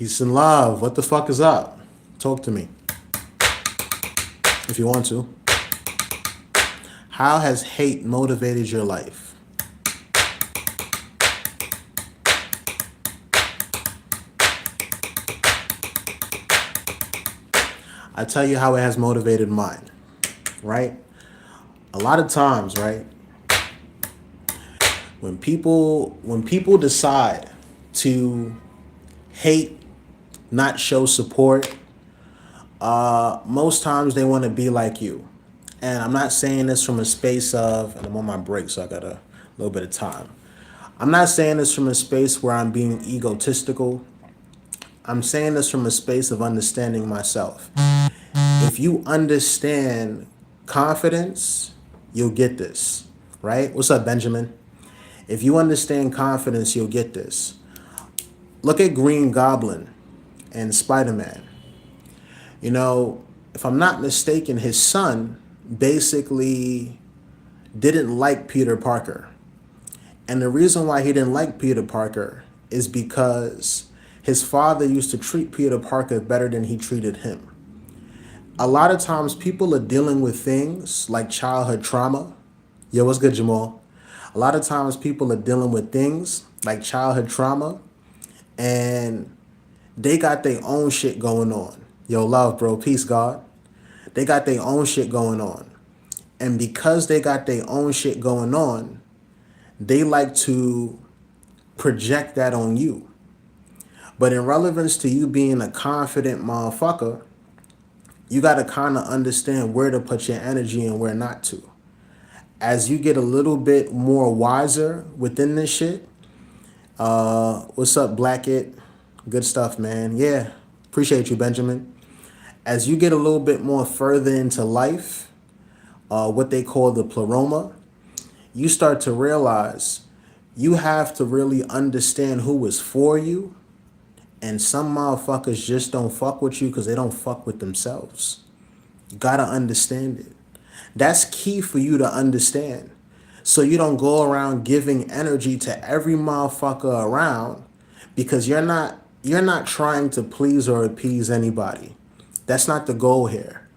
Peace and love. What the fuck is up? Talk to me if you want to. How has hate motivated your life? I tell you how it has motivated mine, right? A lot of times, right? When people decide to hate, not show support, most times they want to be like you. And I'm not saying this from a space of, and I'm on my break, so I got a little bit of time. I'm not saying this from a space where I'm being egotistical. I'm saying this from a space of understanding myself. If you understand confidence, you'll get this, right? What's up, Benjamin? If you understand confidence, you'll get this. Look at Green Goblin and Spider-Man. You know, if I'm not mistaken, his son basically didn't like Peter Parker. And the reason why he didn't like Peter Parker is because his father used to treat Peter Parker better than he treated him. A lot of times people are dealing with things like childhood trauma. Yo, what's good, Jamal? A lot of times people are dealing with things like childhood trauma and they got their own shit going on. Yo, love, bro. Peace, God. They got their own shit going on. And because they got their own shit going on, they like to project that on you. But in relevance to you being a confident motherfucker, you got to kind of understand where to put your energy and where not to. As you get a little bit more wiser within this shit, what's up, Black It? Good stuff, man. Yeah, appreciate you, Benjamin. As you get a little bit more further into life, what they call the pleroma, you start to realize you have to really understand who is for you. And some motherfuckers just don't fuck with you because they don't fuck with themselves. You gotta understand it. That's key for you to understand. So you don't go around giving energy to every motherfucker around because you're not trying to please or appease anybody. That's not the goal here.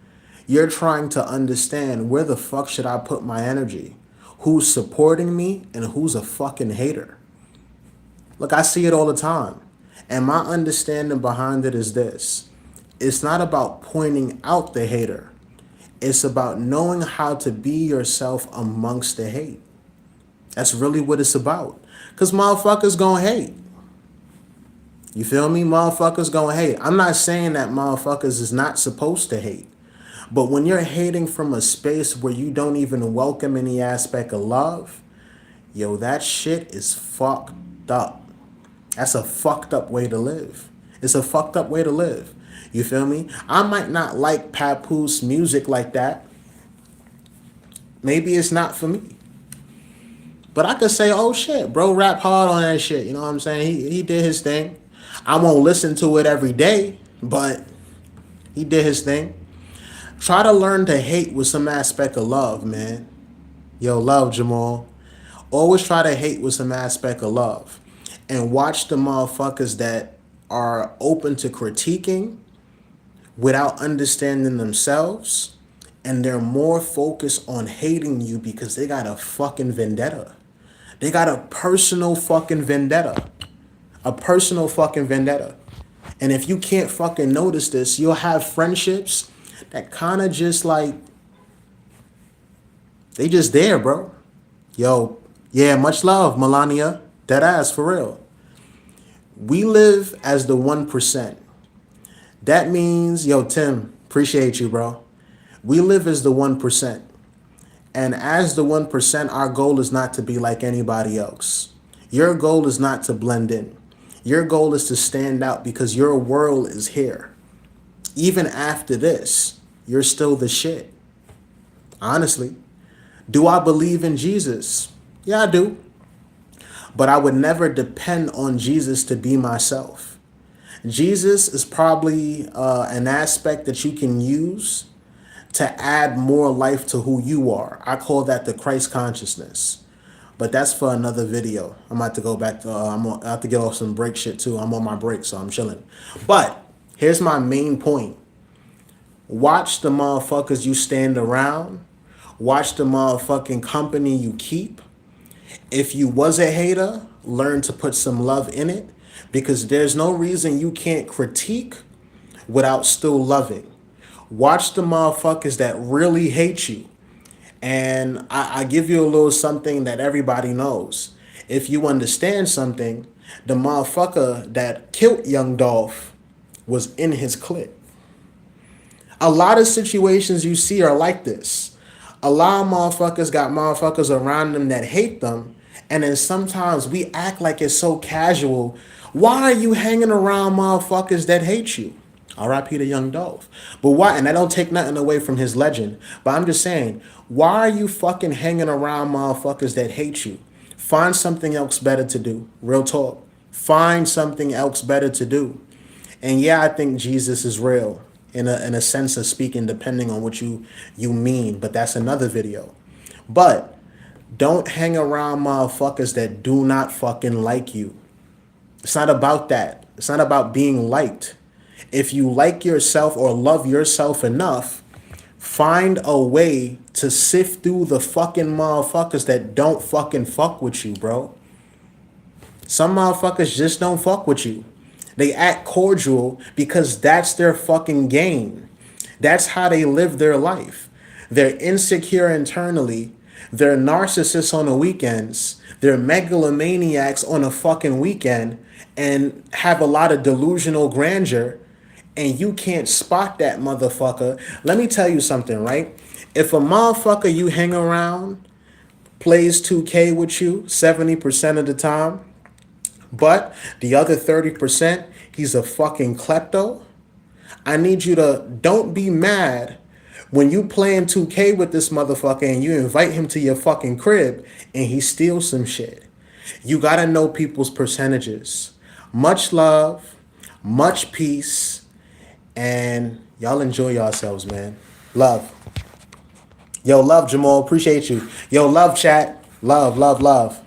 You're trying to understand where the fuck should I put my energy? Who's supporting me and who's a fucking hater? Look, I see it all the time. And my understanding behind it is this. It's not about pointing out the hater. It's about knowing how to be yourself amongst the hate. That's really what it's about. Because motherfuckers gonna hate. You feel me? Motherfuckers gonna hate. I'm not saying that motherfuckers is not supposed to hate. But when you're hating from a space where you don't even welcome any aspect of love, yo, that shit is fucked up. That's a fucked up way to live. It's a fucked up way to live. You feel me? I might not like Papoose music like that. Maybe it's not for me. But I could say, oh shit, bro, rap hard on that shit. You know what I'm saying? He did his thing. I won't listen to it every day, but he did his thing. Try to learn to hate with some aspect of love, man. Yo, love, Jamal. Always try to hate with some aspect of love. And watch the motherfuckers that are open to critiquing without understanding themselves. And they're more focused on hating you because they got a fucking vendetta. They got a personal fucking vendetta. A personal fucking vendetta. And if you can't fucking notice this, you'll have friendships that kind of just like, they just there, bro. Yo, yeah, much love, Melania. Dead ass, for real. We live as the 1%. That means, yo, Tim, appreciate you, bro. We live as the 1%. And as the 1%, our goal is not to be like anybody else. Your goal is not to blend in. Your goal is to stand out because your world is here. Even after this, you're still the shit. Honestly. Do I believe in Jesus? Yeah, I do. But I would never depend on Jesus to be myself. Jesus is probably an aspect that you can use to add more life to who you are. I call that the Christ consciousness. But that's for another video. I'm about to go back to, I have to get off some break shit too. I'm on my break, so I'm chilling. But here's my main point. Watch the motherfuckers you stand around. Watch the motherfucking company you keep. If you was a hater, learn to put some love in it, because there's no reason you can't critique without still loving. Watch the motherfuckers that really hate you. And I give you a little something that everybody knows. If you understand something, the motherfucker that killed Young Dolph was in his clique. A lot of situations you see are like this. A lot of motherfuckers got motherfuckers around them that hate them, and then sometimes we act like it's so casual. Why are you hanging around motherfuckers that hate you? R.I.P. to Young Dolph. But why? And I don't take nothing away from his legend, but I'm just saying, why are you fucking hanging around motherfuckers that hate you? Find something else better to do. Real talk. Find something else better to do. And yeah, I think Jesus is real in a sense of speaking, depending on what you mean. But that's another video. But don't hang around motherfuckers that do not fucking like you. It's not about that. It's not about being liked. If you like yourself or love yourself enough, find a way to sift through the fucking motherfuckers that don't fucking fuck with you, bro. Some motherfuckers just don't fuck with you. They act cordial because that's their fucking game. That's how they live their life. They're insecure internally. They're narcissists on the weekends. They're megalomaniacs on a fucking weekend and have a lot of delusional grandeur. And you can't spot that motherfucker. Let me tell you something, right? If a motherfucker you hang around plays 2K with you 70% of the time, but the other 30%, he's a fucking klepto. I need you to don't be mad when you playing 2K with this motherfucker and you invite him to your fucking crib and he steals some shit. You gotta know people's percentages. Much love, much peace, and y'all enjoy yourselves, man. Love. Yo, love, Jamal. Appreciate you. Yo, love, chat. Love, love, love.